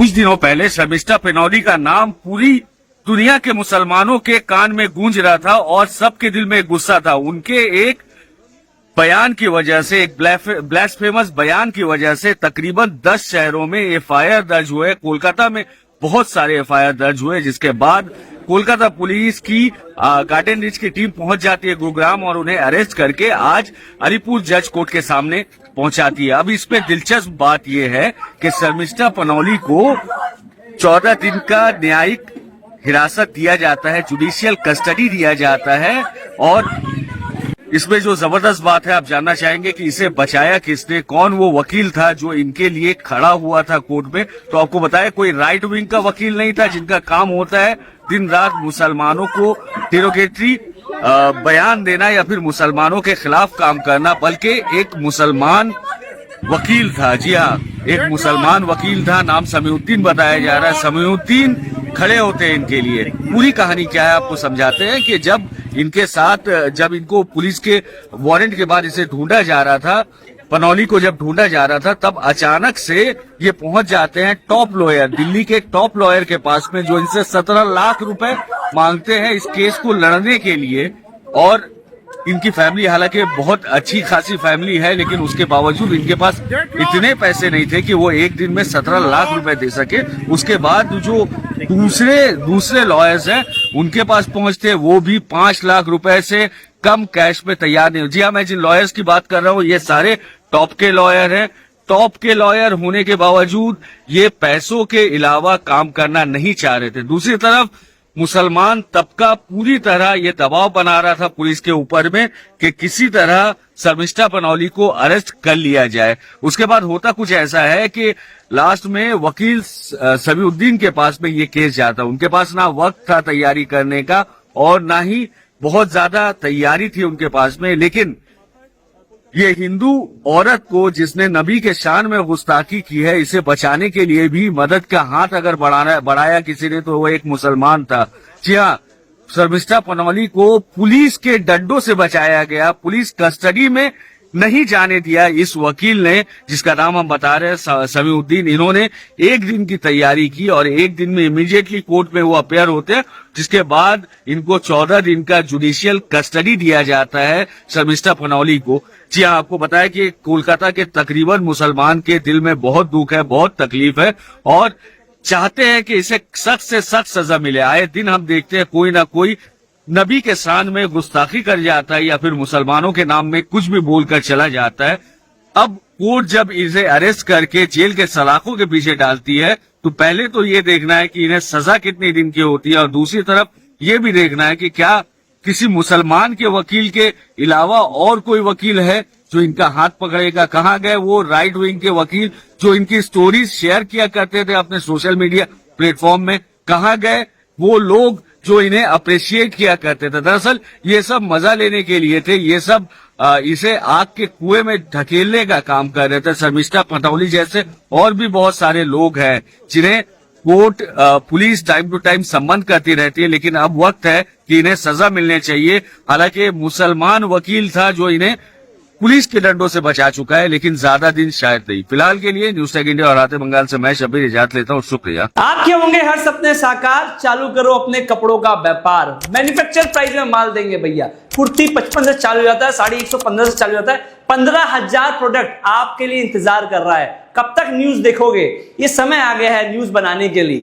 कुछ दिनों पहले शर्मिष्ठा पनौली का नाम पूरी दुनिया के मुसलमानों के कान में गूंज रहा था और सबके दिल में गुस्सा था। उनके एक बयान की वजह से, एक ब्लास्फेमस बयान की वजह से तकरीबन 10 शहरों में एफआईआर दर्ज हुए। कोलकाता में बहुत सारे एफआईआर दर्ज हुए, जिसके बाद कोलकाता पुलिस की गार्डन रिच की टीम पहुंच जाती है गुरुग्राम और उन्हें अरेस्ट करके आज अलीपुर जज कोर्ट के सामने पहुंचाती है। अब इसमें दिलचस्प बात यह है कि शर्मिष्ठा पनौली को 14 दिन का न्यायिक हिरासत दिया जाता है, जुडिशियल कस्टडी दिया जाता है। और इसमें जो जबरदस्त बात है, आप जानना चाहेंगे कि इसे बचाया किसने, कौन वो वकील था जो इनके लिए खड़ा हुआ था कोर्ट में। तो आपको बताया, कोई राइट विंग का वकील नहीं था जिनका काम होता है दिन रात मुसलमानों को डेरोगेटरी बयान देना या फिर मुसलमानों के खिलाफ काम करना, बल्कि एक मुसलमान वकील था। जी हाँ, एक मुसलमान वकील था, नाम समीउद्दीन बताया जा रहा है। समीउद्दीन खड़े होते हैं इनके लिए। पूरी कहानी क्या है आपको समझाते हैं कि जब इनको पुलिस के वारंट के बाद इसे ढूंढा जा रहा था, पनौली को जब ढूंढा जा रहा था, तब अचानक से ये पहुंच जाते हैं टॉप लॉयर, दिल्ली के टॉप लॉयर के पास में, जो इनसे 17 लाख रुपए मांगते हैं इस केस को लड़ने के लिए। और इनकी फैमिली हालांकि बहुत अच्छी खासी फैमिली है, लेकिन उसके बावजूद इनके पास इतने पैसे नहीं थे कि वो एक दिन में 17 लाख रुपए दे सके। उसके बाद जो दूसरे लॉयर्स हैं उनके पास पहुंचते, वो भी 5 लाख रुपए से कम कैश में तैयार नहीं। जी हाँ, मैं जिन लॉयर्स की बात कर रहा हूँ ये सारे टॉप के लॉयर हैं। टॉप के लॉयर होने के बावजूद ये पैसों के अलावा काम करना नहीं चाह रहे थे। दूसरी तरफ मुसलमान तबका पूरी तरह ये दबाव बना रहा था पुलिस के ऊपर में कि किसी तरह शर्मिष्ठा पनौली को अरेस्ट कर लिया जाए। उसके बाद होता कुछ ऐसा है कि लास्ट में वकील समीउद्दीन के पास में ये केस जाता। उनके पास ना वक्त था तैयारी करने का और ना ही बहुत ज्यादा तैयारी थी उनके पास में। लेकिन ये हिंदू औरत को, जिसने नबी के शान में गुस्ताखी की है, इसे बचाने के लिए भी मदद का हाथ अगर बढ़ाया किसी ने तो वो एक मुसलमान था। जी हाँ, शर्मिष्ठा पनौली को पुलिस के डंडों से बचाया गया, पुलिस कस्टडी में नहीं जाने दिया इस वकील ने, जिसका नाम हम बता रहे हैं समीउद्दीन। इन्होंने एक दिन की तैयारी की और एक दिन में इमीडिएटली कोर्ट में वो अपेयर होते हैं, जिसके बाद इनको 14 दिन का जुडिशियल कस्टडी दिया जाता है शर्मिष्ठा पनौली को। जी हाँ, आपको बताया कि कोलकाता के तकरीबन मुसलमान के दिल में बहुत दुख है, बहुत तकलीफ है और चाहते हैं कि इसे सख्त से सख्त सजा मिले। आए दिन हम देखते हैं कोई ना कोई नबी के शान में गुस्ताखी कर जाता है या फिर मुसलमानों के नाम में कुछ भी बोलकर चला जाता है। अब कोर्ट जब इसे अरेस्ट करके जेल के सलाखों के पीछे डालती है, तो पहले तो ये देखना है कि इन्हें सजा कितने दिन की होती है और दूसरी तरफ ये भी देखना है कि क्या किसी मुसलमान के वकील के अलावा और कोई वकील है जो इनका हाथ पकड़ेगा। कहाँ गए वो राइट विंग के वकील जो इनकी स्टोरीज शेयर किया करते थे अपने सोशल मीडिया प्लेटफॉर्म में? कहाँ गए वो लोग जो इन्हें अप्रिशिएट किया करते थे? दरअसल ये सब मजा लेने के लिए थे, ये सब इसे आग के कुएं में ढकेलने का काम कर रहे थे। शर्मिष्ठा पनौली जैसे और भी बहुत सारे लोग हैं जिन्हें court police time to time सम्मन करती रहती है, लेकिन अब वक्त है कि इन्हें सजा मिलने चाहिए। हालांकि मुसलमान वकील था जो इन्हें पुलिस के डंडों से बचा चुका है, लेकिन ज्यादा दिन शायद नहीं। फिलहाल के लिए न्यूज टैग इंडिया और आते बंगाल से मैं शब्बीर इजाजत लेता हूँ। शुक्रिया। आपके होंगे हर सपने साकार, चालू करो अपने कपड़ों का व्यापार। मैन्युफैक्चर प्राइस में माल देंगे भैया। कुर्ती 55 से चालू हो जाता है, साड़ी 115 से चालू हो जाता है। 15,000 प्रोडक्ट आपके लिए इंतजार कर रहा है। कब तक न्यूज देखोगे? ये समय आ गया है न्यूज बनाने के लिए।